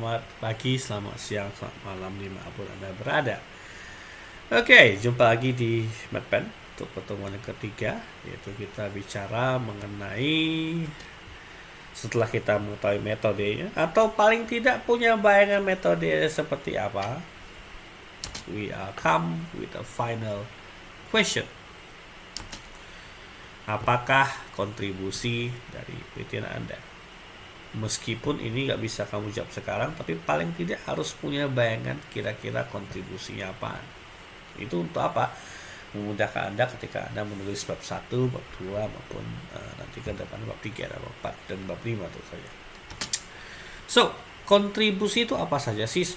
Selamat pagi, selamat siang, selamat malam dimanapun Anda berada. Oke, jumpa lagi di MedPen untuk pertemuan yang ketiga, yaitu kita bicara mengenai setelah kita mengetahui metodenya atau paling tidak punya bayangan metode seperti apa, we are come with a final question. Apakah kontribusi dari penelitian Anda? Meskipun ini nggak bisa kamu jawab sekarang, tapi paling tidak harus punya bayangan kira-kira kontribusinya apa. Itu untuk apa? Memudahkan Anda ketika Anda menulis bab 1, bab 2, maupun nanti ke depan bab 3, bab 4, dan bab 5 tentu saja. So, kontribusi itu apa saja sih?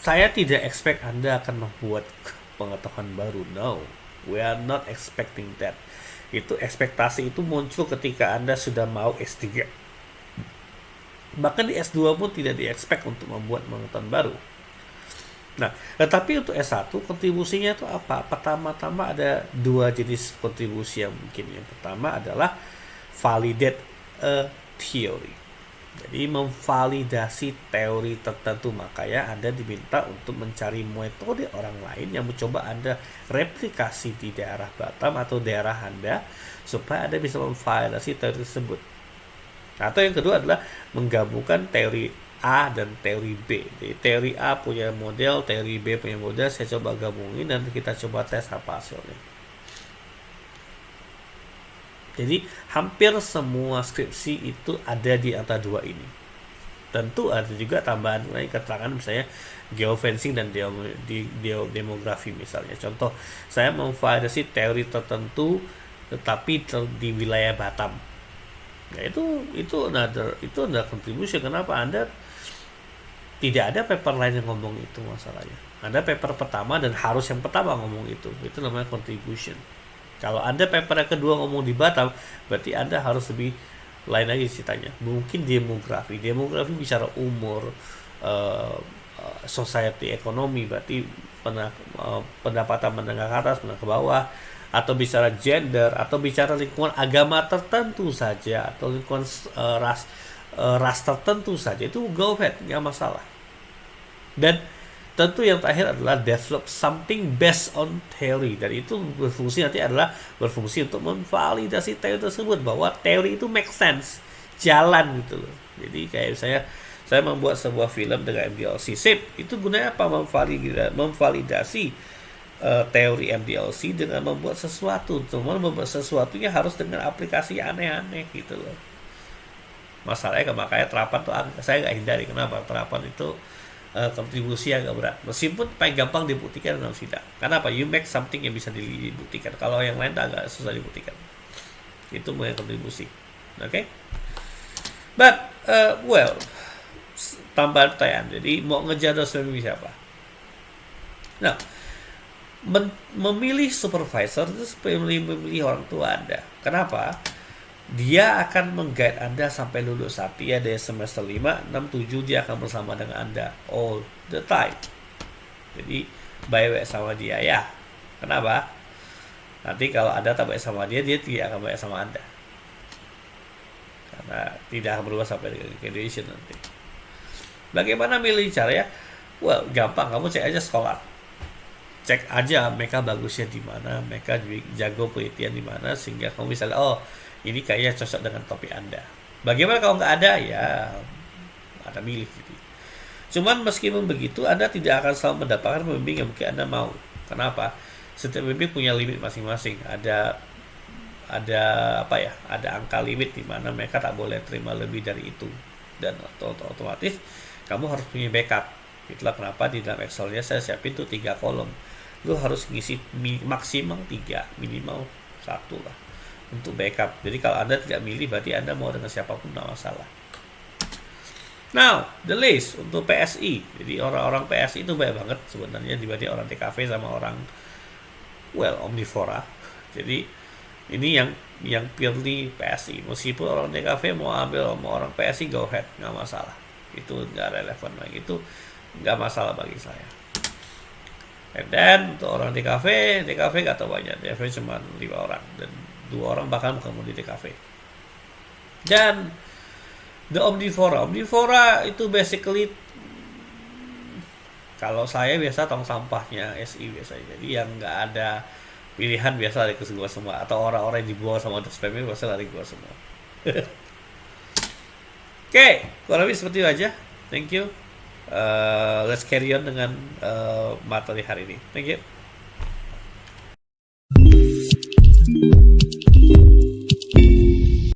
Saya tidak expect Anda akan membuat pengetahuan baru. No, we are not expecting that. Itu ekspektasi itu muncul ketika Anda sudah mau S3. Bahkan di S2 pun tidak di-expect untuk membuat pengetahuan baru. Nah, tetapi untuk S1 kontribusinya itu apa? Pertama-tama ada dua jenis kontribusi yang mungkin. Yang pertama adalah validate a theory. Jadi memvalidasi teori tertentu, makanya Anda diminta untuk mencari metode orang lain yang mencoba Anda replikasi di daerah Batam atau daerah Anda supaya Anda bisa memvalidasi teori tersebut. Atau yang kedua adalah menggabungkan teori A dan teori B. Jadi teori A punya model, teori B punya model, saya coba gabungin dan kita coba tes apa hasilnya. Jadi hampir semua skripsi itu ada di antara dua ini. Tentu ada juga tambahan lain keterangan misalnya geofencing dan demografi misalnya. Contoh, saya memvalidasi teori tertentu tetapi di wilayah Batam. Nah, itu ada kontribusi. Kenapa Anda tidak ada paper lain yang ngomong itu masalahnya? Ada paper pertama dan harus yang pertama ngomong itu. Itu namanya contribution. Kalau Anda paper yang kedua ngomong di Batam, berarti Anda harus lebih lain lagi ceritanya. Mungkin demografi bicara umur, society ekonomi, berarti pendapatan menengah ke atas, menengah ke bawah, atau bicara gender, atau bicara lingkungan agama tertentu saja, atau lingkungan ras tertentu saja, itu go ahead, nggak masalah. Dan tentu yang terakhir adalah develop something based on theory, dan itu berfungsi untuk memvalidasi teori tersebut, bahwa teori itu make sense, jalan gitu loh. Jadi kayak saya membuat sebuah film dengan MDLC, itu gunanya apa? Memvalidasi teori MDLC dengan membuat sesuatu. Cuman membuat sesuatunya harus dengan aplikasi aneh-aneh gitu loh. Masalahnya makanya terapan tuh saya nggak hindari. Kenapa? Terapan itu kontribusi agak berat. Meskipun paling gampang dibuktikan dalam sidang. Kenapa? You make something yang bisa dibuktikan. Kalau yang lain agak susah dibuktikan. Itu mulai kontribusi. Oke? But tambahan pertanyaan. Jadi mau ngejar dosen siapa? Nah, memilih supervisor itu seperti memilih orang tua Anda. Kenapa? Dia akan meng-guide Anda sampai lulus. Artinya dari semester 5, 6, 7 dia akan bersama dengan Anda all the time. Jadi baik sama dia ya. Kenapa? Nanti kalau Anda tak baik sama dia tidak akan baik sama Anda. Karena tidak akan berubah sampai dengan graduation nanti. Bagaimana milih caranya? Well, gampang, kamu cek aja sekolah. Cek aja mereka bagusnya di mana, mereka jago penelitian di mana, sehingga kamu bisa ini kayaknya cocok dengan topik Anda. Bagaimana kalau nggak ada? Ya, Anda milih gitu. Cuman meskipun begitu, Anda tidak akan selalu mendapatkan pembimbing yang mungkin Anda mau. Kenapa? Setiap pembimbing punya limit masing-masing. Ada angka limit di mana mereka tak boleh terima lebih dari itu. Dan otomatis kamu harus punya backup. Itulah kenapa di dalam Excelnya saya siapin tuh 3 kolom. Lu harus ngisi maksimal 3, minimal 1 lah untuk backup. Jadi kalau Anda tidak milih, berarti Anda mau dengan siapapun tidak masalah. Now, the list untuk PSI. Jadi orang-orang PSI itu banyak banget sebenarnya dibanding orang TKV sama orang Omnivora. Jadi ini yang purely PSI. Meskipun orang TKV mau ambil sama orang PSI, go ahead, nggak masalah. Itu nggak relevan lagi. Itu nggak masalah bagi saya. And then untuk orang TKV nggak tahu banyak. TKV cuma 5 orang dan 2 orang bahkan bukan di TKV. Dan the Omnivora itu basically Kalau saya biasa tong sampahnya SI biasanya. Jadi yang nggak ada pilihan biasa lari ke gua semua. Atau orang-orang yang dibuang sama spamnya biasa lari ke gua semua. Oke, kurang lebih seperti itu aja. Thank you. Let's carry on dengan materi hari ini. Thank you.